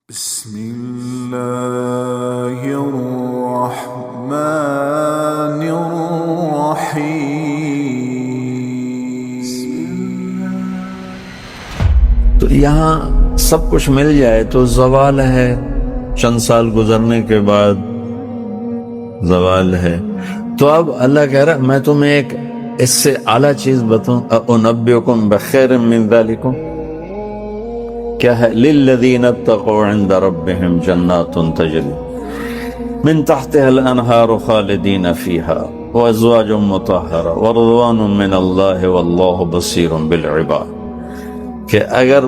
بسم الله الرحمن الرحيم. تو یہاں سب کچھ مل جائے تو زوال ہے، چند سال گزرنے کے بعد زوال ہے. تو اب اللہ کہہ رہا میں تمہیں ایک اس سے اعلیٰ چیز بتاؤں، اُنَبِّئُکُم بِخَیْرٍ مِّن ذَلِکُم، کیا ہے؟ لِلَّذِينَ اتَّقَوْا عِندَ رَبِّهِمْ جَنَّاتٌ تَجْرِی مِن تَحْتِهَا الْأَنْهَارُ خَالِدِينَ فِیہَا وَأَزْوَاجٌ مُطَہَّرَةٌ وَرِضْوَانٌ مِّنَ اللَّهِ وَاللَّهُ بَصِیرٌ بِالْعِبَادِ، کہ اگر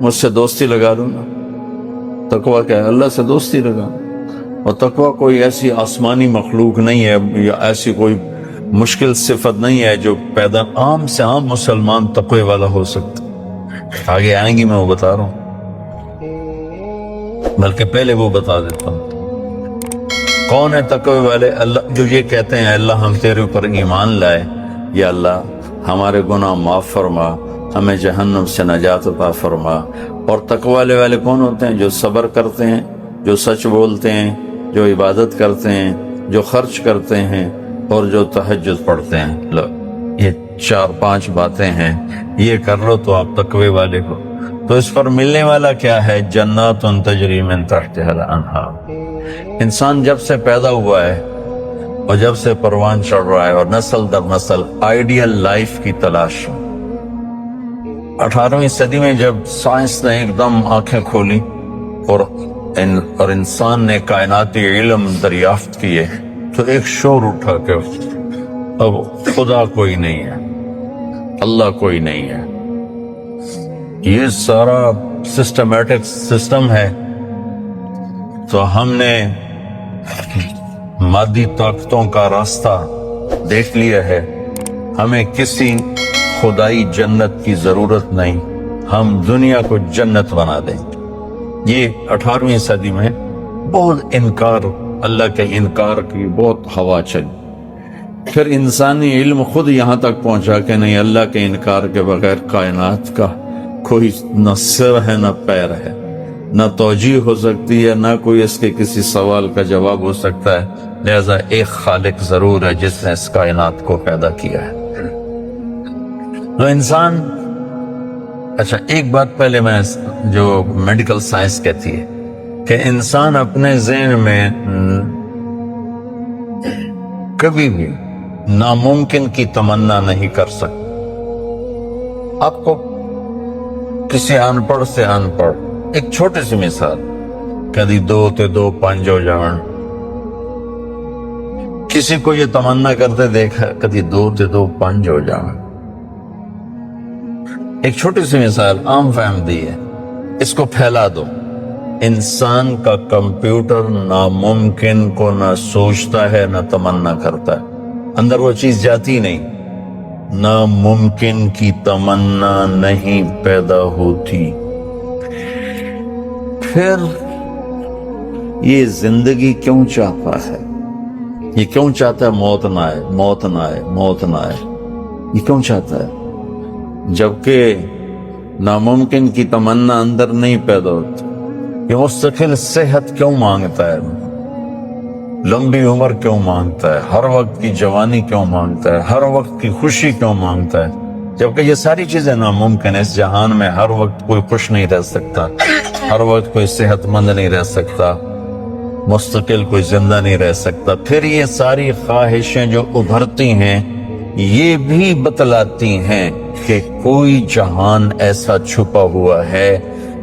مجھ سے دوستی لگا لوں نا، تقویٰ کیا ہے؟ اللہ سے دوستی لگا. اور تقویٰ کوئی ایسی آسمانی مخلوق نہیں ہے یا ایسی کوئی مشکل صفت نہیں ہے جو پیدا عام سے عام مسلمان تقوی والا ہو سکتا. آگے آئیں گی، میں وہ بتا رہا ہوں، بلکہ پہلے وہ بتا دیتا ہوں کون ہے تقوی والے. اللہ جو یہ کہتے ہیں اللہ ہم تیرے اوپر ایمان لائے، یا اللہ ہمارے گناہ معاف فرما، ہمیں جہنم سے نجات عطا فرما. اور تقوی والے کون ہوتے ہیں؟ جو صبر کرتے ہیں، جو سچ بولتے ہیں، جو عبادت کرتے ہیں، جو خرچ کرتے ہیں، اور جو تہجد پڑھتے ہیں. لو یہ 4-5 باتیں ہیں، یہ کر لو تو آپ تقوی والے ہو. تو اس پر ملنے والا کیا ہے؟ جنات تجری من تحتها الانہار. انسان جب سے پیدا ہوا ہے اور جب سے پروان چڑھ رہا ہے اور نسل در نسل آئیڈیل لائف کی تلاش. 18ویں صدی میں جب سائنس نے ایک دم آنکھیں کھولی اور انسان نے کائناتی علم دریافت کیے، تو ایک شور اٹھا کہ اب خدا کوئی نہیں ہے، اللہ کوئی نہیں ہے. یہ سارا سسٹمیٹک سسٹم ہے. تو ہم نے مادی طاقتوں کا راستہ دیکھ لیا ہے. ہمیں کسی خدائی جنت کی ضرورت نہیں، ہم دنیا کو جنت بنا دیں. یہ 18ویں صدی میں بہت انکار، اللہ کے انکار کی بہت ہوا چلی. پھر انسانی علم خود یہاں تک پہنچا کہ نہیں، اللہ کے انکار کے بغیر کائنات کا کوئی نہ سر ہے نہ پیر ہے، نہ توجیہ ہو سکتی ہے، نہ کوئی اس کے کسی سوال کا جواب ہو سکتا ہے. لہذا ایک خالق ضرور ہے جس نے اس کائنات کو پیدا کیا ہے. تو انسان، اچھا ایک بات پہلے میں جو میڈیکل سائنس کہتی ہے کہ انسان اپنے ذہن میں کبھی بھی ناممکن کی تمنا نہیں کر سکتا. آپ کو کسی ان پڑھ سے ان پڑھ ایک چھوٹی سی مثال، کدی 2 تے 2 5 ہو جان. کسی کو یہ تمنا کرتے دیکھا کدی 2 تے 2 5 ہو جان. ایک چھوٹی سی مثال عام فہم دی ہے، اس کو پھیلا دو. انسان کا کمپیوٹر ناممکن کو نہ سوچتا ہے نہ تمنا کرتا ہے، اندر وہ چیز جاتی نہیں. ناممکن کی تمنا نہیں پیدا ہوتی. پھر یہ زندگی کیوں چاہتا ہے؟ یہ کیوں چاہتا ہے موت نہ آئے، موت نہ آئے، موت نہ آئے؟ یہ کیوں چاہتا ہے؟ جبکہ ناممکن کی تمنا اندر نہیں پیدا ہوتی. یہ مستقل صحت کیوں مانگتا ہے؟ لمبی عمر کیوں مانگتا ہے؟ ہر وقت کی جوانی کیوں مانگتا ہے؟ ہر وقت کی خوشی کیوں مانگتا ہے؟ جبکہ یہ ساری چیزیں ناممکن ہیں. اس جہان میں ہر وقت کوئی خوش نہیں رہ سکتا، ہر وقت کوئی صحت مند نہیں رہ سکتا، مستقل کوئی زندہ نہیں رہ سکتا. پھر یہ ساری خواہشیں جو ابھرتی ہیں یہ بھی بتلاتی ہیں کہ کوئی جہان ایسا چھپا ہوا ہے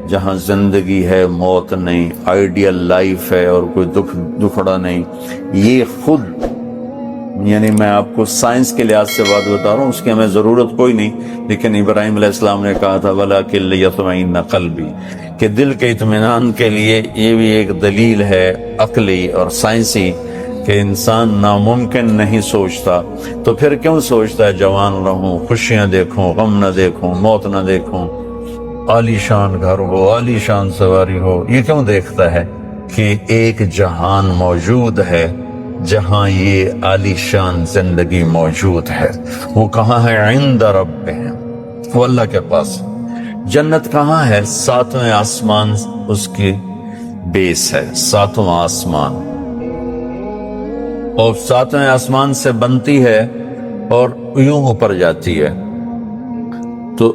جہاں زندگی ہے، موت نہیں، آئیڈیل لائف ہے اور کوئی دکھڑا نہیں. یہ خود، یعنی میں آپ کو سائنس کے لحاظ سے بات بتا رہا ہوں، اس کی ہمیں ضرورت کوئی نہیں. لیکن ابراہیم علیہ السلام نے کہا تھا وَلَٰكِن لِيَطْمَئِنَّ قَلْبِي، کہ دل کے اطمینان کے لیے یہ بھی ایک دلیل ہے عقلی اور سائنسی کہ انسان ناممکن نہیں سوچتا. تو پھر کیوں سوچتا ہے جوان رہوں، خوشیاں دیکھوں، غم نہ دیکھوں، موت نہ دیکھوں، عالی شان گھر ہو، عالی شان سواری ہو؟ یہ کیوں دیکھتا ہے؟ کہ ایک جہان موجود ہے جہاں یہ عالی شان زندگی موجود ہے. وہ کہاں ہے؟ عند ربہم، وہ اللہ کے پاس. جنت کہاں ہے؟ 7ویں آسمان اس کی بیس ہے، ساتواں آسمان، اور ساتویں آسمان سے بنتی ہے اور یوں اوپر جاتی ہے. تو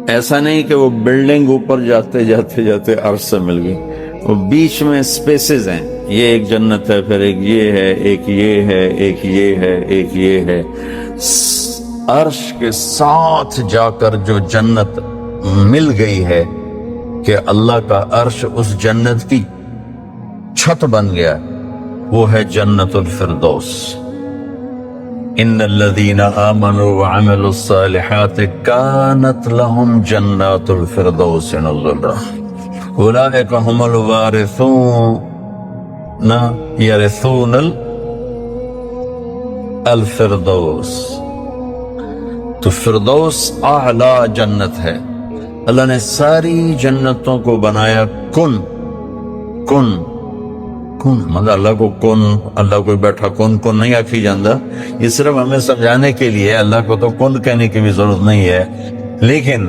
ایسا نہیں کہ وہ بلڈنگ اوپر جاتے جاتے جاتے عرش سے مل گئی، وہ بیچ میں سپیسز ہیں. یہ ایک جنت ہے، پھر ایک یہ ہے، ایک یہ ہے، ایک یہ ہے، ایک یہ ہے. عرش کے ساتھ جا کر جو جنت مل گئی ہے کہ اللہ کا عرش اس جنت کی چھت بن گیا، وہ ہے جنت الفردوس. ان الذين آمنوا وعملوا الصالحات كانت لهم جنات الفردوس نزلا اولئك هم الوارثون يرثون الفردوس. تو فردوس اعلی جنت ہے. اللہ نے ساری جنتوں کو بنایا کن کن کن، مطلب اللہ کو کن، اللہ کو بیٹھا کن کن نہیں آکھی جاندہ، یہ صرف ہمیں سمجھانے کے لیے. اللہ کو تو کن کہنے کی بھی ضرورت نہیں ہے، لیکن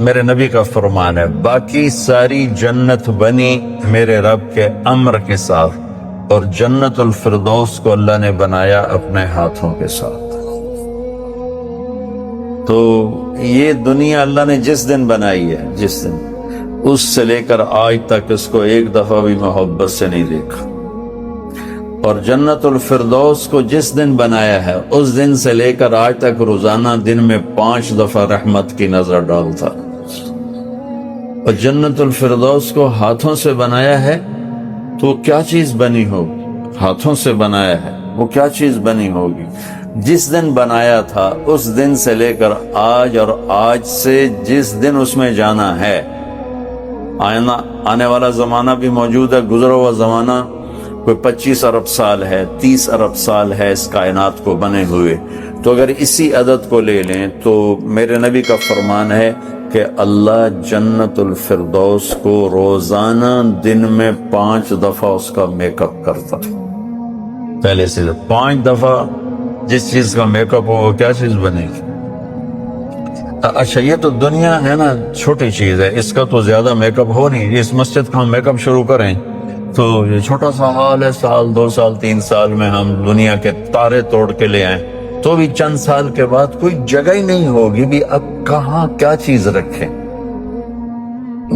میرے نبی کا فرمان ہے باقی ساری جنت بنی میرے رب کے امر کے ساتھ، اور جنت الفردوس کو اللہ نے بنایا اپنے ہاتھوں کے ساتھ. تو یہ دنیا اللہ نے جس دن بنائی ہے، جس دن، اس سے لے کر آج تک اس کو ایک دفعہ بھی محبت سے نہیں دیکھا. اور جنت الفردوس کو جس دن بنایا ہے، اس دن سے لے کر آج تک روزانہ دن میں 5 دفعہ رحمت کی نظر ڈالتا. اور جنت الفردوس کو ہاتھوں سے بنایا ہے تو کیا چیز بنی ہوگی؟ ہاتھوں سے بنایا ہے، وہ کیا چیز بنی ہوگی؟ جس دن بنایا تھا اس دن سے لے کر آج، اور آج سے جس دن اس میں جانا ہے، آنے والا زمانہ بھی موجود ہے، گزرا ہوا زمانہ کوئی 25 ارب سال ہے، 30 ارب سال ہے اس کائنات کو بنے ہوئے. تو اگر اسی عدد کو لے لیں تو میرے نبی کا فرمان ہے کہ اللہ جنت الفردوس کو روزانہ دن میں 5 دفعہ اس کا میک اپ کرتا. پہلے سے 5 دفعہ جس چیز کا میک اپ ہو وہ کیا چیز بنے گی؟ اچھا یہ تو دنیا ہے نا، چھوٹی چیز ہے، اس کا تو زیادہ میک اپ ہو نہیں. اس مسجد کا ہم میک اپ شروع کریں تو یہ چھوٹا سا حال ہے، 1 سال 2 سال 3 سال میں ہم دنیا کے تارے توڑ کے لے آئیں، تو بھی چند سال کے بعد کوئی جگہ ہی نہیں ہوگی بھی اب کہاں کیا چیز رکھیں.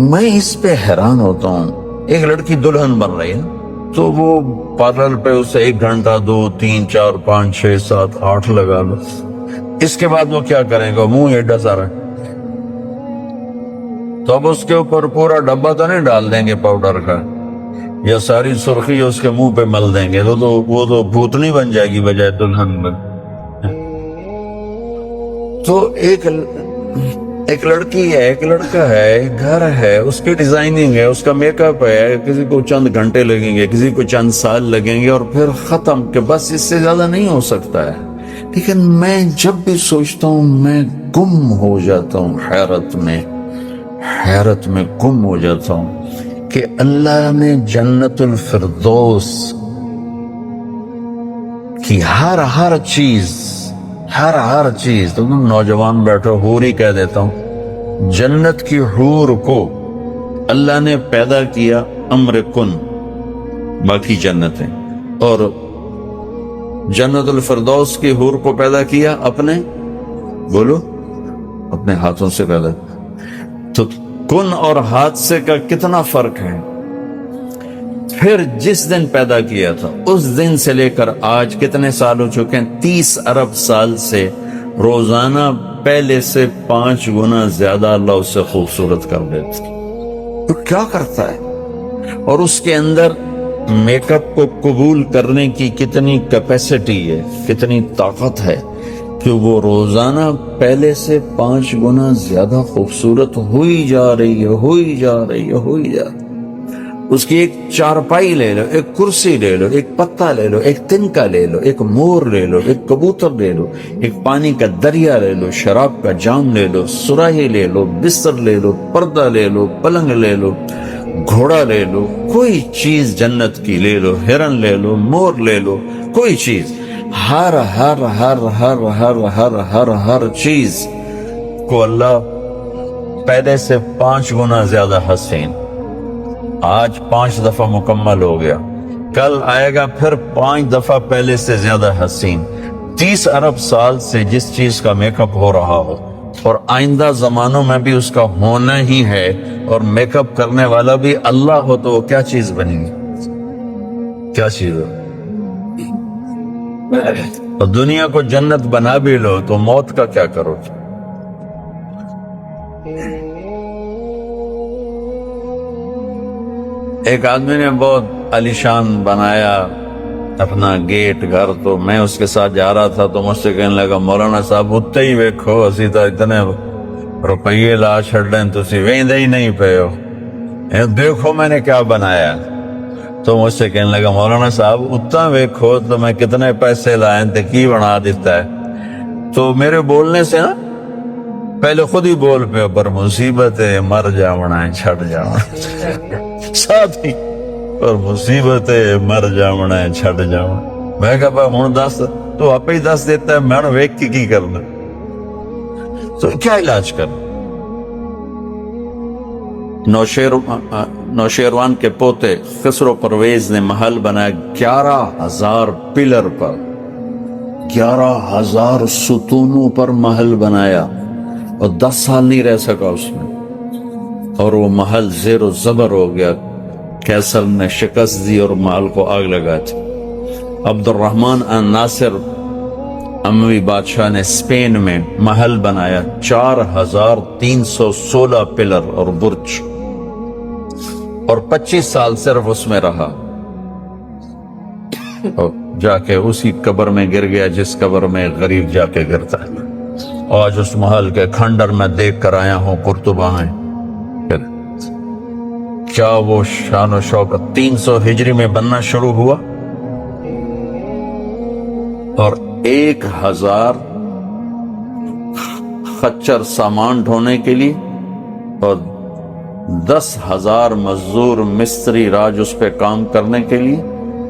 میں اس پہ حیران ہوتا ہوں. ایک لڑکی دلہن بن رہی ہے تو وہ پارلر پہ اسے 1 گھنٹہ 2 3 4 5 6 7 8 لگا لو. اس کے بعد وہ کیا کریں گا؟ منہ ایڈا سارا، تو اب اس کے اوپر پورا ڈبہ تو نہیں ڈال دیں گے پاؤڈر کا، یا ساری سرخی اس کے منہ پہ مل دیں گے، تو وہ تو بھوتنی بن جائے گی بجائے دلہن میں. تو ایک لڑکی ہے، ایک لڑکا ہے، ایک گھر ہے، اس کی ڈیزائننگ ہے، اس کا میک اپ ہے، کسی کو چند گھنٹے لگیں گے، کسی کو چند سال لگیں گے، اور پھر ختم، کہ بس اس سے زیادہ نہیں ہو سکتا ہے. لیکن میں جب بھی سوچتا ہوں میں گم ہو جاتا ہوں، حیرت میں گم ہو جاتا ہوں کہ اللہ نے جنت الفردوس کی ہر چیز، تم نوجوان بیٹھو، حور ہی کہہ دیتا ہوں، جنت کی حور کو اللہ نے پیدا کیا امر کن. باقی جنتیں اور جنت الفردوس کی حور کو پیدا کیا اپنے ہاتھوں سے پیدا. تو کن اور ہاتھ سے کا کتنا فرق ہے. پھر جس دن پیدا کیا تھا اس دن سے لے کر آج کتنے سال ہو چکے ہیں؟ 30 ارب سال سے روزانہ پہلے سے 5 گنا زیادہ اللہ اسے خوبصورت کر دیتا. تو کیا کرتا ہے؟ اور اس کے اندر میک اپ کو قبول کرنے کی کتنی کیپیسٹی ہے، کتنی طاقت ہے کہ وہ روزانہ پہلے سے 5 گنا زیادہ خوبصورت ہوئی جا رہی ہے. اس کی ایک چارپائی لے لو، ایک کرسی لے لو، ایک پتا لے لو، ایک تنکا لے لو، ایک مور لے لو، ایک کبوتر لے لو، ایک پانی کا دریا لے لو، شراب کا جام لے لو، سراہی لے لو، بستر لے لو، پردہ لے لو، پلنگ لے لو، گھوڑا لے لو، کوئی چیز جنت کی لے لو، ہرن لے لو، مور لے لو، کوئی چیز، ہر چیز کو اللہ پہلے سے 5 گنا زیادہ حسین. آج 5 دفعہ مکمل ہو گیا، کل آئے گا پھر 5 دفعہ پہلے سے زیادہ حسین۔ 30 ارب سال سے جس چیز کا میک اپ ہو رہا ہو اور آئندہ زمانوں میں بھی اس کا ہونا ہی ہے، اور میک اپ کرنے والا بھی اللہ ہو، تو وہ کیا چیز بنے گی؟ کیا چیز ہو؟ اور دنیا کو جنت بنا بھی لو تو موت کا کیا کرو؟ ایک آدمی نے بہت عالیشان بنایا اپنا گیٹ گھر، تو میں اس کے ساتھ جا رہا تھا تو مجھ سے کہنے لگا مولانا صاحب اتنے ہی ویکھو، اسی تو اتنے روپیے لا چھڑیں تسی ویندے ہی نہیں پے ہو، دیکھو میں نے کیا بنایا۔ تو مجھ سے کہنے لگا مولانا صاحب اتنا ویکھو تو میں کتنے پیسے لائیں تے کی بنا دیتا ہے۔ تو میرے بولنے سے نا پہلے خود ہی بول پہ پر مصیبت ہے مر جاونا ہے چھڑ جاونا ساتھ ہی پر مصیبت ہے مر جاونا ہے چھڑ جاونا۔ میں کہا بھائی ہوں دس، تو آپ ہی دس دیتا ہے، میں نے ویک کی کرنا، تو کیا علاج کرنا؟ نوشیروان کے پوتے خسرو پرویز نے محل بنایا 11,000 پلر پر، 11,000 ستونوں پر محل بنایا، اور 10 سال نہیں رہ سکا اس میں، اور وہ محل زیر و زبر ہو گیا۔ کیسر نے شکست دی اور محل کو آگ لگا تھی۔ عبد الرحمن الناصر اموی بادشاہ نے اسپین میں محل بنایا 4,316 پلر اور برج، اور 25 سال صرف اس میں رہا، اور جا کے اسی قبر میں گر گیا جس قبر میں غریب جا کے گرتا ہے۔ آج اس محل کے کھنڈر میں دیکھ کر آیا ہوں، قرطبہ ہیں، کیا وہ شان و شوکت 300 ہجری میں بننا شروع ہوا، اور 1,000 خچر سامان ڈھونے کے لیے اور 10,000 مزدور مستری راج اس پہ کام کرنے کے لیے،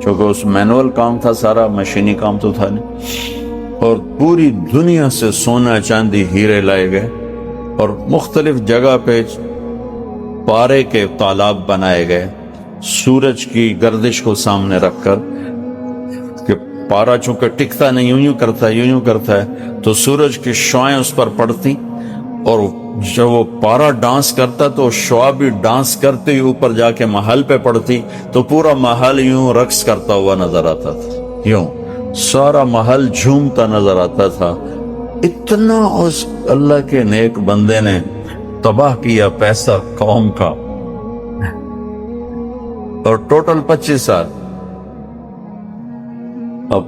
چونکہ اس مینول کام تھا سارا، مشینی کام تو تھا نہیں، اور پوری دنیا سے سونا چاندی ہیرے لائے گئے، اور مختلف جگہ پہ پارے کے تالاب بنائے گئے سورج کی گردش کو سامنے رکھ کر، کہ پارا چونکہ ٹکتا نہیں، یوں یوں کرتا ہے تو سورج کی شعائیں اس پر پڑتی، اور جب وہ پارا ڈانس کرتا تو شعا بھی ڈانس کرتے ہی اوپر جا کے محل پہ پڑتی، تو پورا محل یوں رقص کرتا ہوا نظر آتا تھا، یوں سارا محل جھومتا نظر آتا تھا۔ اتنا اس اللہ کے نیک بندے نے تباہ کیا پیسہ قوم کا، اور ٹوٹل 25 سال، اب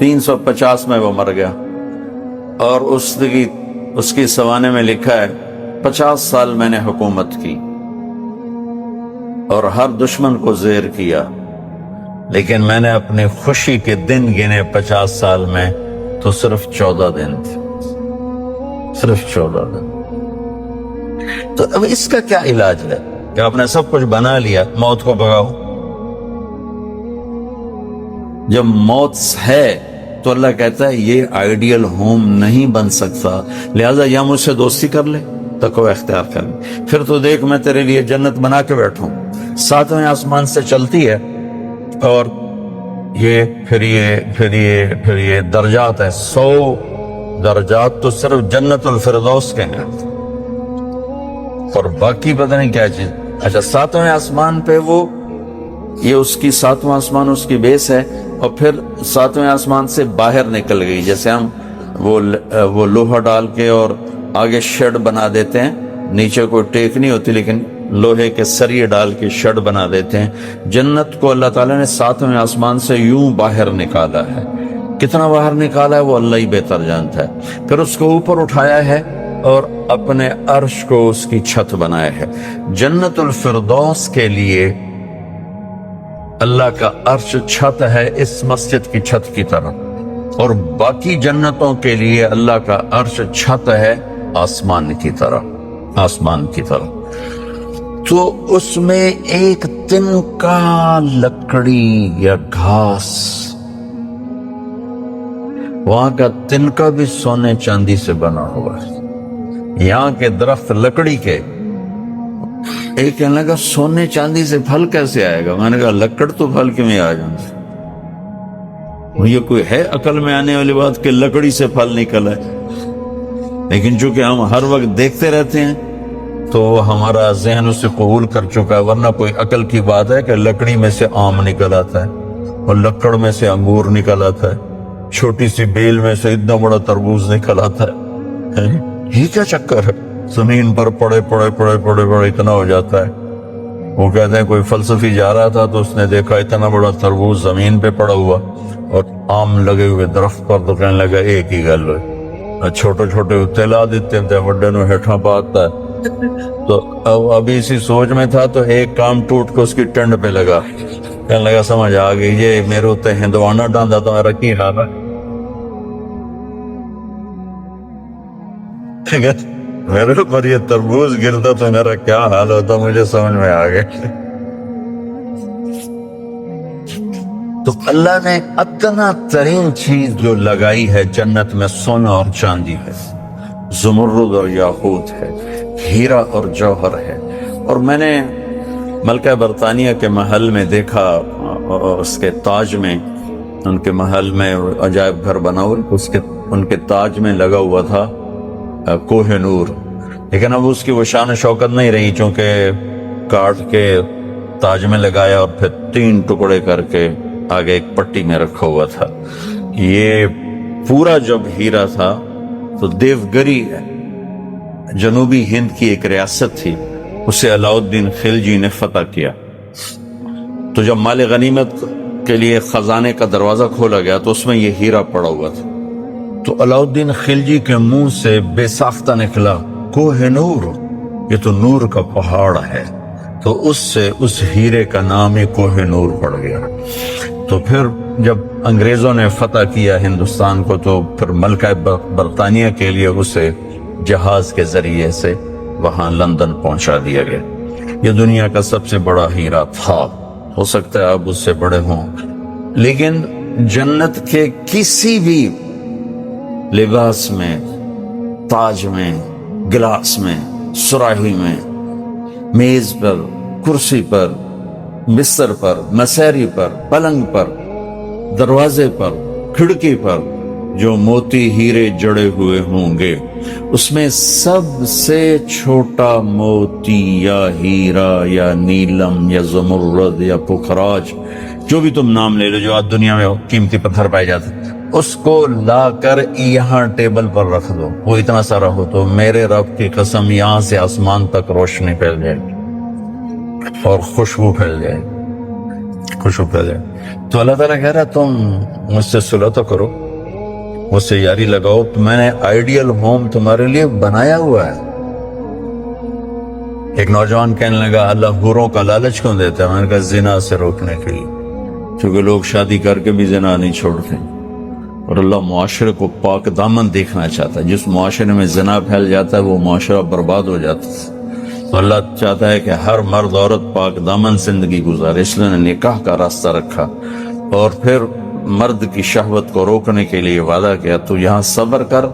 350 میں وہ مر گیا، اور اس کی سوانے میں لکھا ہے 50 سال میں نے حکومت کی اور ہر دشمن کو زیر کیا، لیکن میں نے اپنی خوشی کے دن گنے 50 سال میں تو صرف 14 دن تھے، صرف 14 دن۔ تو اب اس کا کیا علاج ہے کہ آپ نے سب کچھ بنا لیا، موت کو بھگاؤ؟ جب موت ہے تو اللہ کہتا ہے یہ آئیڈیل ہوم نہیں بن سکتا، لہذا یا مجھ سے دوستی کر لے، تقوی اختیار کر لے، پھر تو دیکھ میں تیرے لیے جنت بنا کے بیٹھوں، 7ویں آسمان سے چلتی ہے، اور پھر یہ درجات ہیں، 100 درجات تو صرف جنت الفردوس کے ہیں، اور باقی پتہ نہیں کیا چیز۔ اچھا 7ویں آسمان پہ یہ اس کی 7واں آسمان اس کی بیس ہے، اور پھر 7ویں آسمان سے باہر نکل گئی، جیسے ہم وہ لوہا ڈال کے اور آگے شیڈ بنا دیتے ہیں، نیچے کوئی ٹیک نہیں ہوتی لیکن لوہے کے سریے ڈال کے شیڈ بنا دیتے ہیں، جنت کو اللہ تعالیٰ نے 7ویں آسمان سے یوں باہر نکالا ہے۔ کتنا باہر نکالا ہے وہ اللہ ہی بہتر جانتا ہے۔ پھر اس کو اوپر اٹھایا ہے اور اپنے عرش کو اس کی چھت بنایا ہے۔ جنت الفردوس کے لیے اللہ کا عرش چھت ہے اس مسجد کی چھت کی طرح، اور باقی جنتوں کے لیے اللہ کا عرش چھت ہے آسمان کی طرح، آسمان کی طرح۔ تو اس میں ایک تنکا لکڑی یا گھاس، وہاں کا تنکا بھی سونے چاندی سے بنا ہوا ہے، یہاں کے درخت لکڑی کے ایک کہنے لگا سونے چاندی سے پھل کیسے آئے گا؟ میں نے کہا لکڑ تو پھل کیوں نہیں آ جائیں؟ یہ کوئی ہے عقل میں آنے والی بات کہ لکڑی سے پھل نکل ہے؟ لیکن چونکہ ہم ہر وقت دیکھتے رہتے ہیں تو ہمارا ذہن اسے قبول کر چکا ہے، ورنہ کوئی عقل کی بات ہے کہ لکڑی میں سے آم نکل آتا ہے اور لکڑ میں سے انگور نکل آتا ہے، چھوٹی سی بیل میں سے اتنا بڑا تربوز نکل آتا ہے؟ یہ کیا چکر ہے؟ زمین پر پڑے پڑے پڑے پڑے پڑے اتنا ہو جاتا ہے۔ وہ کہتے ہیں کوئی فلسفی جا رہا تھا تو اس نے دیکھا اتنا بڑا تربوز زمین پہ پڑا ہوا اور آم لگے ہوئے درخت پر، تو کہنے لگا ایک ہی گل ہے، چھوٹے چھوٹے تلا دیتے ہیں وڈے نو ہیٹھاں پاتا ہے۔ تو ابھی اسی سوچ میں تھا تو ایک کام ٹوٹ کے اس کی ٹنڈ پہ لگا، کہنے لگا سمجھ آ گئی، یہ میرے ہوتے ہندوانا ڈاندا تو میرا کی حال ہے؟ ٹھیک ہے، میرے اوپر یہ تربوز گرتا تو میرا کیا حال ہوتا، مجھے سمجھ میں آ گیا۔ تو اللہ نے ادنا ترین چیز جو لگائی ہے جنت میں سونا اور چاندی ہے، زمرد اور یاقوت ہے، ہیرا اور جوہر ہے۔ اور میں نے ملکہ برطانیہ کے محل میں دیکھا، اس کے تاج میں، ان کے محل میں عجائب گھر بنا ہوا، ان کے تاج میں لگا ہوا تھا کوہ نور، لیکن اب اس کی وہ شان و شوکت نہیں رہی، چونکہ کاٹ کے تاج میں لگایا اور پھر 3 ٹکڑے کر کے آگے ایک پٹی میں رکھا ہوا تھا۔ یہ پورا جب ہیرا تھا تو دیوگری جنوبی ہند کی ایک ریاست تھی، اسے علاؤ الدین خلجی نے فتح کیا۔ تو جب مال غنیمت کے لیے خزانے کا دروازہ کھولا گیا تو اس میں یہ ہیرا پڑا ہوا تھا۔ تو علاؤ الدین خلجی کے منہ سے بے ساختہ نکلا کوہ نور، یہ تو نور کا پہاڑ ہے، تو اس سے اس ہیرے کا نام ہی کوہ نور پڑ گیا۔ تو پھر جب انگریزوں نے فتح کیا ہندوستان کو تو پھر ملکہ برطانیہ کے لیے اسے جہاز کے ذریعے سے وہاں لندن پہنچا دیا گیا۔ یہ دنیا کا سب سے بڑا ہیرا تھا، ہو سکتا ہے اب اس سے بڑے ہوں، لیکن جنت کے کسی بھی لباس میں، تاج میں، گلاس میں، سراہی میں، میز پر، کرسی پر، بستر پر، مسیری پر، پلنگ پر، دروازے پر، کھڑکی پر جو موتی ہیرے جڑے ہوئے ہوں گے، اس میں سب سے چھوٹا موتی یا ہیرا یا نیلم یا زمرد یا پخراج، جو بھی تم نام لے لو، جو آج دنیا میں قیمتی پتھر پائے جاتے ہیں، اس کو لا کر یہاں ٹیبل پر رکھ دو، وہ اتنا سارا ہو تو میرے رب کی قسم یہاں سے آسمان تک روشنی پھیل جائے گی اور خوشبو پھیل جائے گی، خوشبو پھیل جائے گی۔ تو اللہ تعالیٰ کہہ رہا ہے تم مجھ سے صلح تو کرو، مجھ سے یاری لگاؤ، تو میں نے آئیڈیل ہوم تمہارے لیے بنایا ہوا ہے۔ ایک نوجوان کہنے لگا اللہ حوروں کا لالچ کیوں دیتا ہے؟ میں نے کہا زنا سے روکنے کے لیے، کیونکہ لوگ شادی کر کے بھی زنا نہیں چھوڑتے، اور اللہ معاشرے کو پاک دامن دیکھنا چاہتا ہے۔ جس معاشرے میں زنا پھیل جاتا ہے وہ معاشرہ برباد ہو جاتا ہے۔ تو اللہ چاہتا ہے کہ ہر مرد عورت پاک دامن زندگی گزارے، اس لیے نکاح کا راستہ رکھا، اور پھر مرد کی شہوت کو روکنے کے لیے وعدہ کیا تو یہاں صبر کر،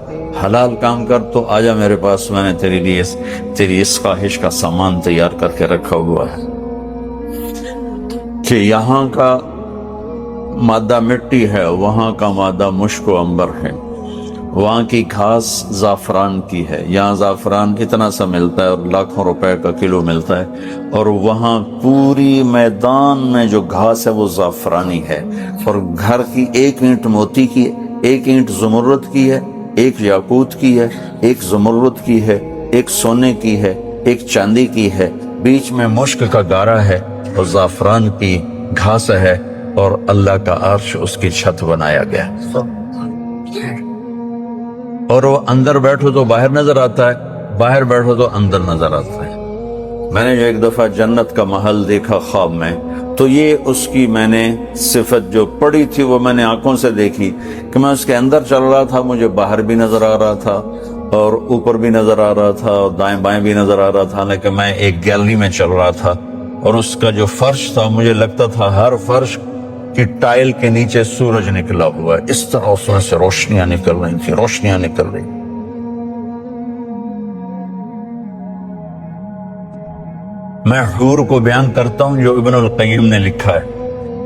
حلال کام کر، تو آجا میرے پاس، میں نے تیرے لیے تیری اس خواہش کا سامان تیار کر کے رکھا ہوا ہے کہ یہاں کا مادہ مٹی ہے، وہاں کا مادہ مشک و عنبر ہے، وہاں کی گھاس زعفران کی ہے، یہاں زعفران اتنا سا ملتا ہے اور لاکھوں روپے کا کلو ملتا ہے، اور وہاں پوری میدان میں جو گھاس ہے وہ زعفرانی ہے، اور گھر کی 1 اینٹ موتی کی ہے، 1 اینٹ زمرد کی ہے، 1 یاقوت کی ہے، 1 زمرد کی ہے، 1 سونے کی ہے، 1 چاندی کی ہے، بیچ میں مشک کا گارا ہے اور زعفران کی گھاس ہے، اور اللہ کا عرش اس کی چھت بنایا گیا، اور وہ اندر بیٹھو تو باہر نظر آتا ہے، باہر بیٹھو تو اندر نظر آتا ہے۔ میں نے جو ایک دفعہ جنت کا محل دیکھا خواب میں، تو یہ اس کی میں نے صفت جو پڑی تھی وہ میں نے آنکھوں سے دیکھی کہ میں اس کے اندر چل رہا تھا، مجھے باہر بھی نظر آ رہا تھا اور اوپر بھی نظر آ رہا تھا اور دائیں بائیں بھی نظر آ رہا تھا، لیکن میں ایک گیلری میں چل رہا تھا، اور اس کا جو فرش تھا مجھے لگتا تھا ہر فرش کی ٹائل کے نیچے سورج نکلا ہوا ہے، اس طرح اس میں سے روشنیاں نکل رہی تھی، روشنیاں نکل رہی۔ میں حور کو بیان کرتا ہوں جو ابن القیم نے لکھا ہے،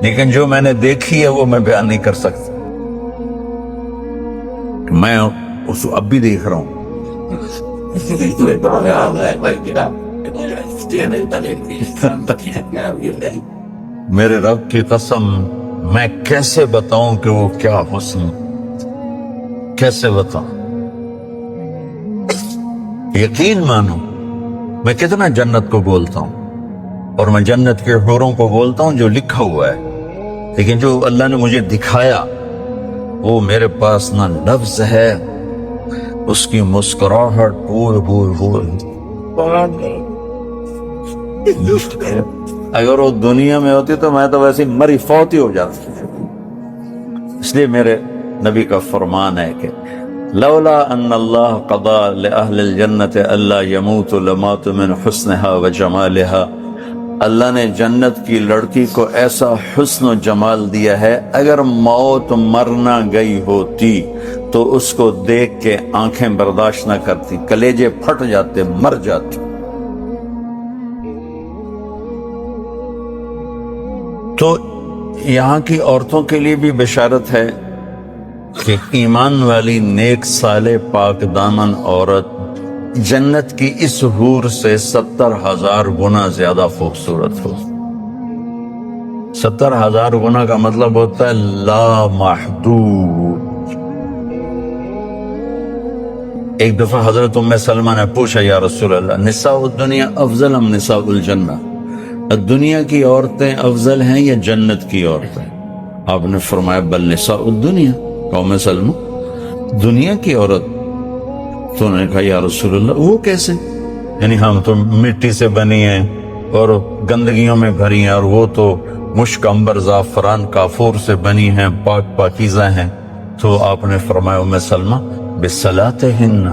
لیکن جو میں نے دیکھی ہے وہ میں بیان نہیں کر سکتا. میں اس کو اب بھی دیکھ رہا ہوں. میرے رب کی قسم میں کیسے بتاؤں کہ وہ کیا حسن، کیسے بتاؤں. یقین مانو میں کتنا جنت کو بولتا ہوں اور میں جنت کے حوروں کو بولتا ہوں جو لکھا ہوا ہے، لیکن جو اللہ نے مجھے دکھایا وہ میرے پاس نہ لفظ ہے. اس کی مسکراہٹ اگر وہ دنیا میں ہوتی تو میں تو ویسے مری فوتی ہو جاتی. اس لیے میرے نبی کا فرمان ہے کہ لولا ان اللہ قضا لأہل الجنت الا يموت لمات من حسنها وجمالها. اللہ نے جنت کی لڑکی کو ایسا حسن و جمال دیا ہے، اگر موت مرنا گئی ہوتی تو اس کو دیکھ کے آنکھیں برداشت نہ کرتی، کلیجے پھٹ جاتے، مر جاتی. تو یہاں کی عورتوں کے لیے بھی بشارت ہے کہ ایمان والی نیک صالح پاک دامن عورت جنت کی اس حور سے 70,000 گنا زیادہ خوبصورت ہو. 70,000 گنا کا مطلب ہوتا ہے لا محدود. ایک دفعہ حضرت ام سلمہ نے پوچھا یا رسول اللہ نساء الدنیا افضل ام نساء الجنہ، دنیا کی عورتیں افضل ہیں یا جنت کی عورتیں؟ آپ نے فرمایا بل نساء الدنیا. ام سلمہ دنیا کی عورت. تو انہوں نے کہا یا رسول اللہ وہ کیسے؟ یعنی ہم تو مٹی سے بنی ہیں اور گندگیوں میں بھری ہیں، اور وہ تو مشک عنبر زعفران کافور سے بنی ہیں، پاک پاکیزہ ہیں. تو آپ نے فرمایا ام سلمہ بصلاتہن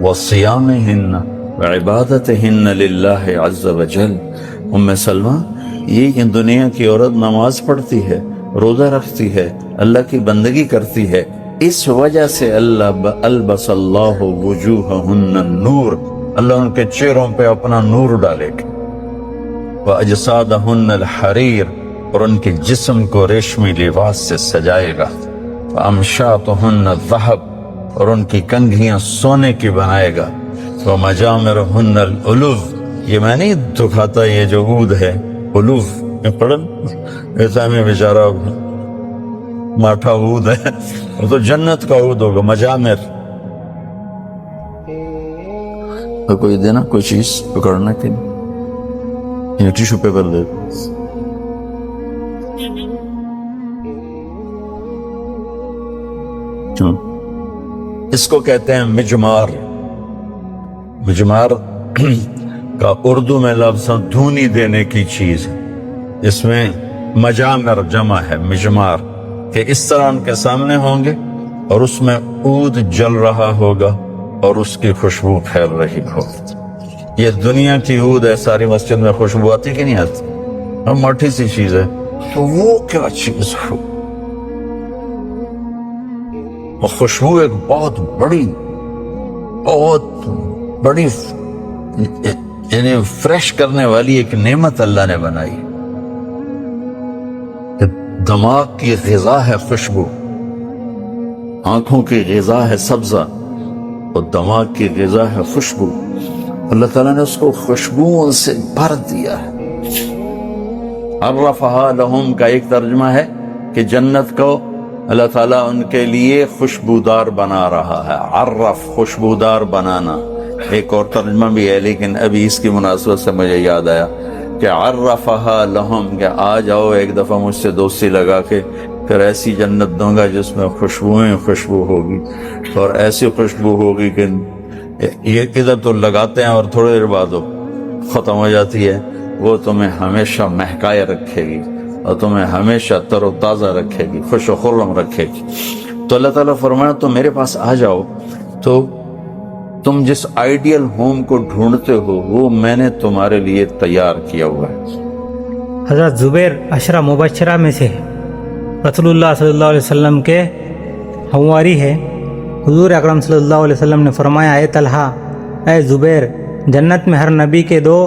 وصیامہن وعبادتہن للہ عز وجل. ام سلمہ یہ دنیا کی عورت نماز پڑھتی ہے، روزہ رکھتی ہے، اللہ کی بندگی کرتی ہے، اس وجہ سے اللہ البس اللہ وجوہہن النور، اللہ ان کے چہروں پہ اپنا نور ڈالے گا. وَأَجْسَادَهُنَّ الْحَرِيرُ، اور ان کے جسم کو ریشمی لباس سے سجائے گا. وَأَمْشَاطُهُنَّ الذَّهَبُ، اور ان کی کنگھیاں سونے کی بنائے گا. وَمَجَامِرُهُنَّ الْأُلُوفُ، یہ میں نہیں دکھاتا یہ جو عود ہے الوف، پڑھن ایسا میں بیچارہ ماٹھا عود ہے، وہ تو جنت کا عود ہوگا. مجامر. کوئی دینا کوئی چیز پکڑنا کہ نہیں، ٹیشو پیپر دے. اس کو کہتے ہیں مجمار. مجمار کا اردو میں لفظ دھونی دینے کی چیز ہے. اس میں مجامر جمع ہے مجمار، کہ اس طرح ان کے سامنے ہوں گے اور اس میں عود جل رہا ہوگا اور اس کی خوشبو پھیل رہی ہوگی. یہ دنیا کی عود ہے، ساری مسجد میں خوشبو آتی کہ نہیں آتی؟ ہم موٹی سی چیز ہے، تو وہ کیا چیز ہو. وہ خوشبو ایک بہت بڑی یعنی فریش کرنے والی ایک نعمت اللہ نے بنائی. دماغ کی غذا ہے خوشبو، آنکھوں کی غذا ہے سبزہ، اور دماغ کی غذا ہے خوشبو. اللہ تعالیٰ نے اس کو خوشبوؤں سے بھر دیا ہے. عرفہا لہم کا ایک ترجمہ ہے کہ جنت کو اللہ تعالیٰ ان کے لیے خوشبودار بنا رہا ہے. عرف خوشبودار بنانا. ایک اور ترجمہ بھی ہے لیکن ابھی اس کی مناسبت سے مجھے یاد آیا کہ عرفہا لہم، کہ آ جاؤ ایک دفعہ مجھ سے دوستی لگا کے، پھر ایسی جنت دوں گا جس میں خوشبو ہوگی، اور ایسی خوشبو ہوگی کہ یہ ادھر تو لگاتے ہیں اور تھوڑی دیر بعد ختم ہو جاتی ہے. وہ تمہیں ہمیشہ مہکائے رکھے گی اور تمہیں ہمیشہ تر و تازہ رکھے گی، خوش و خرم رکھے گی. تو اللہ تعالیٰ فرمایا تم میرے پاس آ جاؤ تو تم جس آئیڈیل ہوم کو ڈھونڈتے ہو وہ میں نے تمہارے لیے تیار کیا ہوا ہے. حضرت زبیر عشرہ مبشرہ میں سے رسول اللہ صلی اللہ علیہ وسلم کے ہمواری ہے. حضور اکرم صلی اللہ علیہ وسلم نے فرمایا اے طلحہ، اے زبیر، جنت میں ہر نبی کے 2